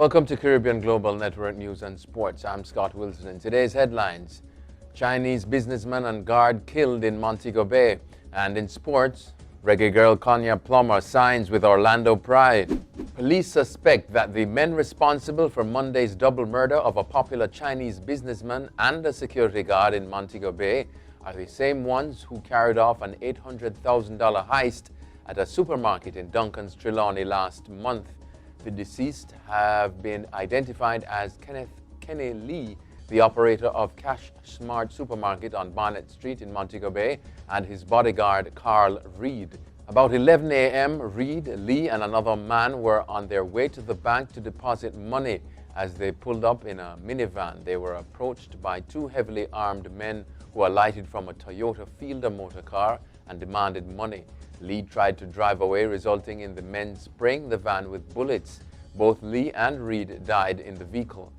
Welcome to Caribbean Global Network News and Sports. I'm Scott Wilson. In today's headlines, Chinese businessman and guard killed in Montego Bay. And in sports, Reggae Girl Konya Plummer signs with Orlando Pride. Police suspect that the men responsible for Monday's double murder of a popular Chinese businessman and a security guard in Montego Bay are the same ones who carried off an $800,000 heist at a supermarket in Duncan's Trelawney last month. The deceased have been identified as Kenny Lee, the operator of Cash Smart Supermarket on Barnett Street in Montego Bay, and his bodyguard, Carl Reid. About 11 a.m., Reid, Lee, and another man were on their way to the bank to deposit money. As they pulled up in a minivan, they were approached by two heavily armed men who alighted from a Toyota Fielder motor car and demanded money. Lee tried to drive away, resulting in the men spraying the van with bullets. Both Lee and Reid died in the vehicle.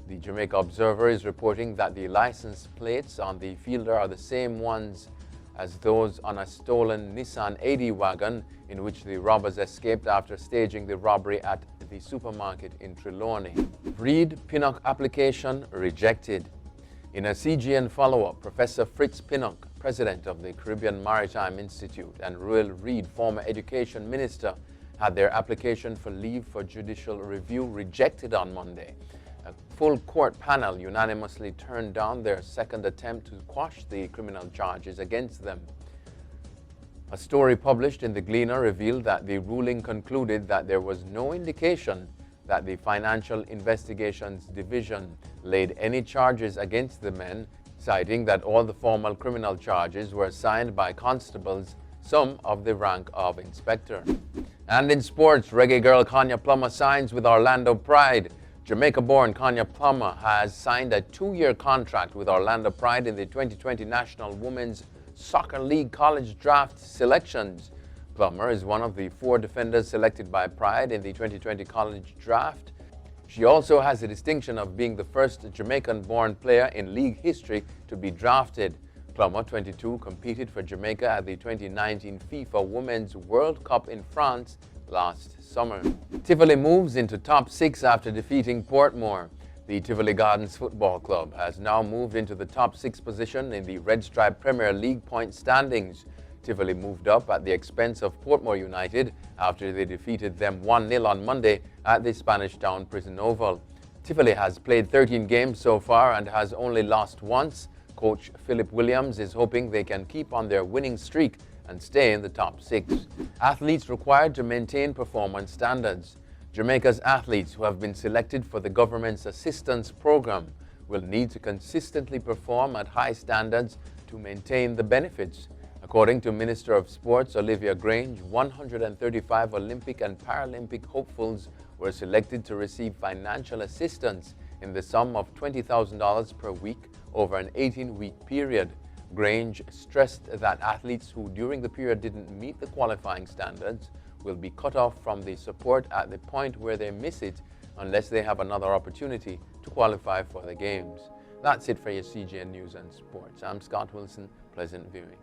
The Jamaica Observer is reporting that the license plates on the Fielder are the same ones as those on a stolen Nissan 80 wagon in which the robbers escaped after staging the robbery at the supermarket in Trelawney. Reid Pinnock application rejected. In a CGN follow-up, Professor Fritz Pinnock, president of the Caribbean Maritime Institute, and Ruel Reid, former education minister, had their application for leave for judicial review rejected on Monday. A full court panel unanimously turned down their second attempt to quash the criminal charges against them. A story published in the Gleaner revealed that the ruling concluded that there was no indication that the Financial Investigations Division laid any charges against the men, citing that all the formal criminal charges were signed by constables, some of the rank of inspector. And in sports, Reggae Girl Konya Plummer signs with Orlando Pride. Jamaica-born Konya Plummer has signed a 2-year contract with Orlando Pride in the 2020 National Women's Soccer League College Draft selections. Plummer is one of the 4 defenders selected by Pride in the 2020 College Draft. She also has the distinction of being the first Jamaican-born player in league history to be drafted. Plummer, 22, competed for Jamaica at the 2019 FIFA Women's World Cup in France last summer. Tivoli moves into top 6 after defeating Portmore. The Tivoli Gardens Football Club has now moved into the top 6 position in the Red Stripe Premier League point standings. Tivoli moved up at the expense of Portmore United after they defeated them 1-0 on Monday at the Spanish Town Prison Oval. Tivoli has played 13 games so far and has only lost once. Coach Philip Williams is hoping they can keep on their winning streak and stay in the top 6. Athletes required to maintain performance standards. Jamaica's athletes who have been selected for the government's assistance program will need to consistently perform at high standards to maintain the benefits. According to Minister of Sports Olivia Grange, 135 Olympic and Paralympic hopefuls were selected to receive financial assistance in the sum of $20,000 per week over an 18-week period. Grange stressed that athletes who during the period didn't meet the qualifying standards will be cut off from the support at the point where they miss it unless they have another opportunity to qualify for the Games. That's it for your CGN News and Sports. I'm Scott Wilson. Pleasant viewing.